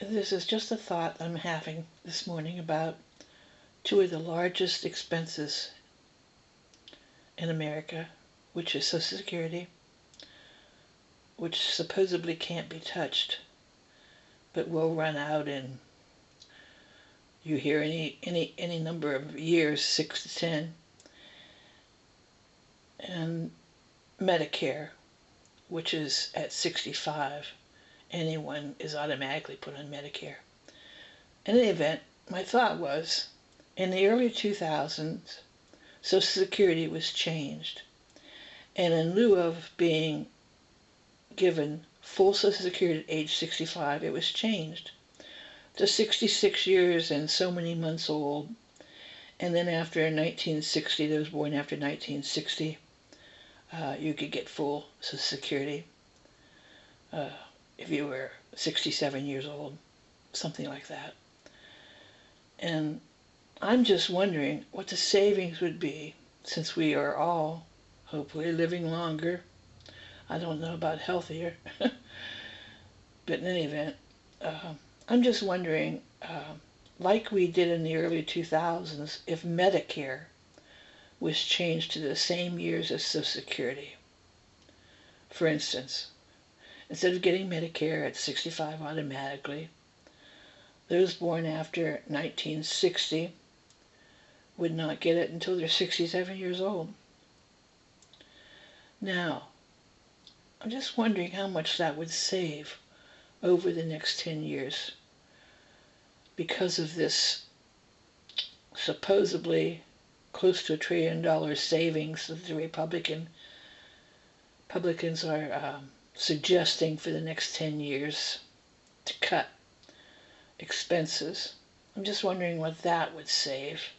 This is just a thought I'm having this morning about two of the largest expenses in America, which is Social Security, which supposedly can't be touched, but will run out in, you hear, any number of years, 6 to 10, and Medicare, which is at 65. Anyone is automatically put on Medicare. In any event, my thought was, in the early 2000s, Social Security was changed. And in lieu of being given full Social Security at age 65, it was changed to 66 years and so many months old. And then after 1960, those born after 1960, you could get full Social Security if you were 67 years old, something like that. And I'm just wondering what the savings would be, since we are all hopefully living longer. I don't know about healthier, but in any event, I'm just wondering, like we did in the early 2000s, if Medicare was changed to the same years as Social Security. For instance, instead of getting Medicare at 65 automatically, those born after 1960 would not get it until they're 67 years old. Now, I'm just wondering how much that would save over the next 10 years because of this supposedly close to $1 trillion savings that the Republicans are suggesting for the next 10 years to cut expenses. I'm just wondering what that would save.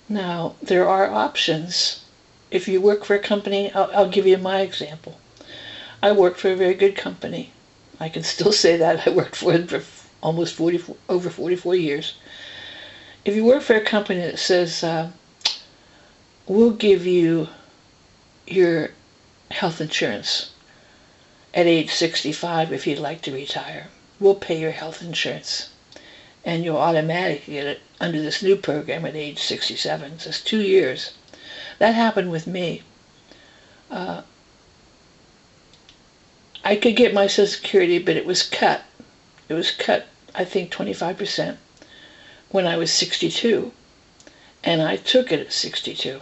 Now, there are options. If you work for a company, I'll give you my example. I worked for a very good company. I can still say that. I worked for it for almost over 44 years. If you work for a company that says, we'll give you your health insurance at age 65 if you'd like to retire. We'll pay your health insurance. And you'll automatically get it under this new program at age 67. So it's 2 years. That happened with me. I could get my Social Security, but it was cut. It was cut, I think, 25% when I was 62. And I took it at 62.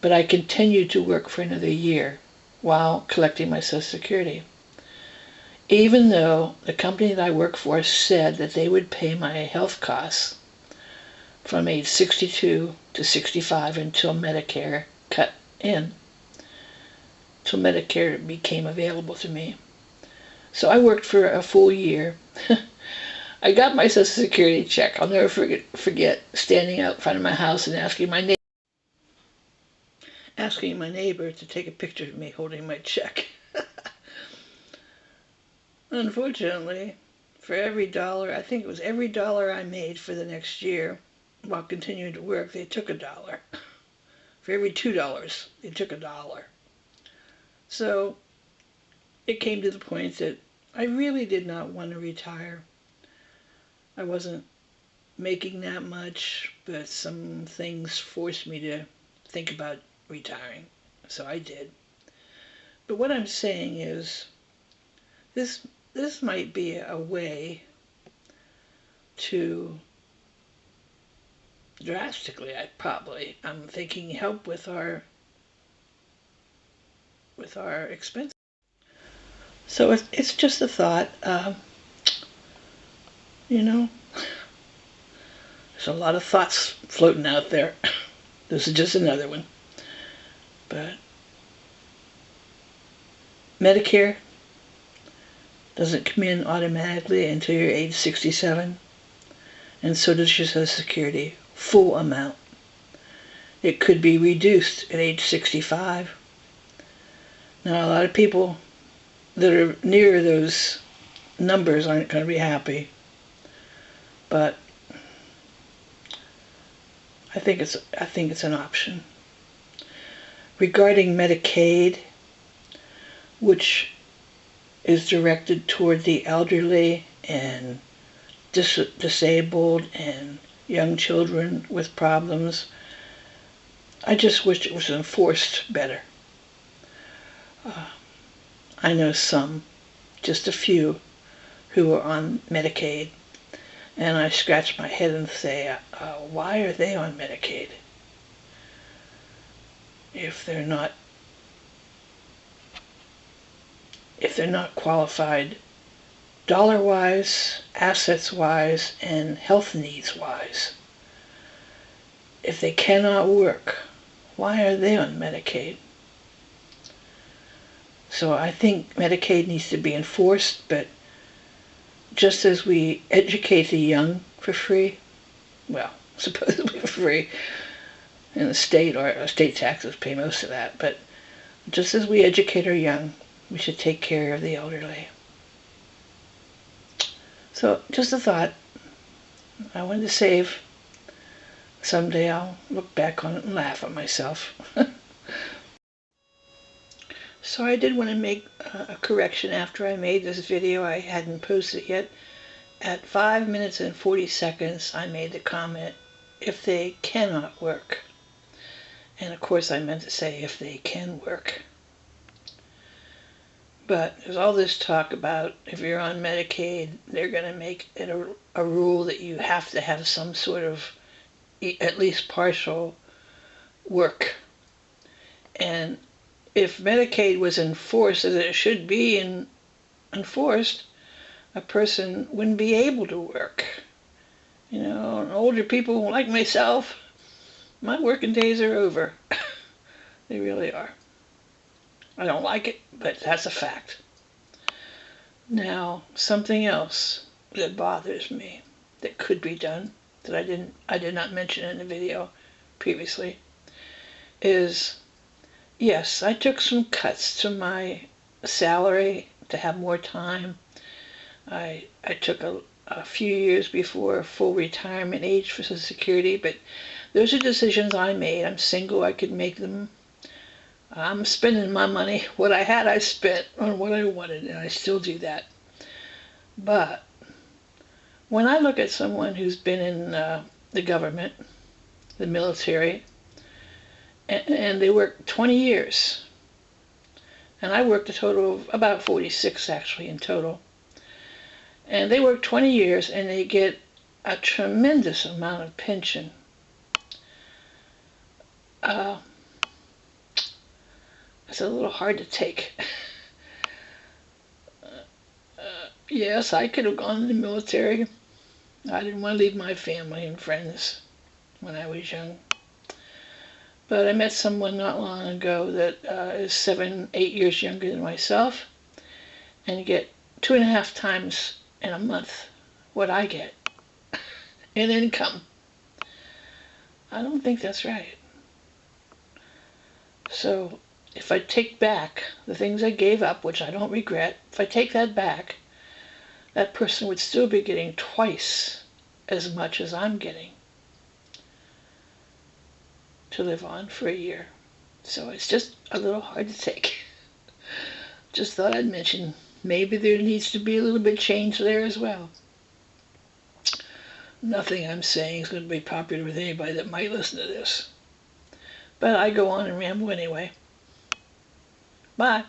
But I continued to work for another year while collecting my Social Security. Even though the company that I worked for said that they would pay my health costs from age 62 to 65 until Medicare cut in, till Medicare became available to me. So I worked for a full year. I got my Social Security check. I'll never forget standing out in front of my house and asking my neighbor to take a picture of me holding my check. Unfortunately, for every dollar, I think it was every dollar I made for the next year while continuing to work, they took $1. For every $2, they took $1. So it came to the point that I really did not want to retire. I wasn't making that much, but some things forced me to think about retiring. So I did. But what I'm saying is, this might be a way to drastically, I'm thinking, help with our expenses. So it's just a thought. There's a lot of thoughts floating out there. This is just another one. But Medicare doesn't come in automatically until you're age 67, and so does your Social Security, full amount. It could be reduced at age 65. Now, a lot of people that are near those numbers aren't going to be happy, but I think it's an option. Regarding Medicaid, which is directed toward the elderly and disabled and young children with problems. I just wish it was enforced better. I know some, just a few, who are on Medicaid, and I scratch my head and say, why are they on Medicaid if they're not qualified dollar-wise, assets-wise, and health needs-wise? If they cannot work, why are they on Medicaid? So I think Medicaid needs to be enforced, but just as we educate the young for free, well, supposedly for free, in the state, or state taxes pay most of that, but just as we educate our young, we should take care of the elderly. So, just a thought I wanted to save. Someday I'll look back on it and laugh at myself. So I did want to make a correction after I made this video. I hadn't posted it yet. At 5 minutes and 40 seconds, I made the comment, if they cannot work. And of course I meant to say if they can work. But there's all this talk about if you're on Medicaid, they're going to make it a rule that you have to have some sort of at least partial work. And if Medicaid was enforced as it should be enforced, a person wouldn't be able to work. You know, older people like myself, my working days are over. They really are. I don't like it, but that's a fact. Now, something else that bothers me that could be done, that I did not mention in the video previously, is, yes, I took some cuts to my salary to have more time. I took a few years before full retirement age for Social Security, but those are decisions I made. I'm single, I could make them. I'm spending my money. What I had, I spent on what I wanted, and I still do that. But when I look at someone who's been in the government, the military, and they work 20 years, and I worked a total of about 46 actually in total, and they work 20 years and they get a tremendous amount of pension. It's a little hard to take. Yes, I could have gone in the military. I didn't want to leave my family and friends when I was young. But I met someone not long ago that is 7, 8 years younger than myself, and you get 2.5 times in a month what I get in income. I don't think that's right. So if I take back the things I gave up, which I don't regret, if I take that back, that person would still be getting twice as much as I'm getting to live on for a year. So it's just a little hard to take. Just thought I'd mention, maybe there needs to be a little bit of change there as well. Nothing I'm saying is going to be popular with anybody that might listen to this. But I go on and ramble anyway. Bye.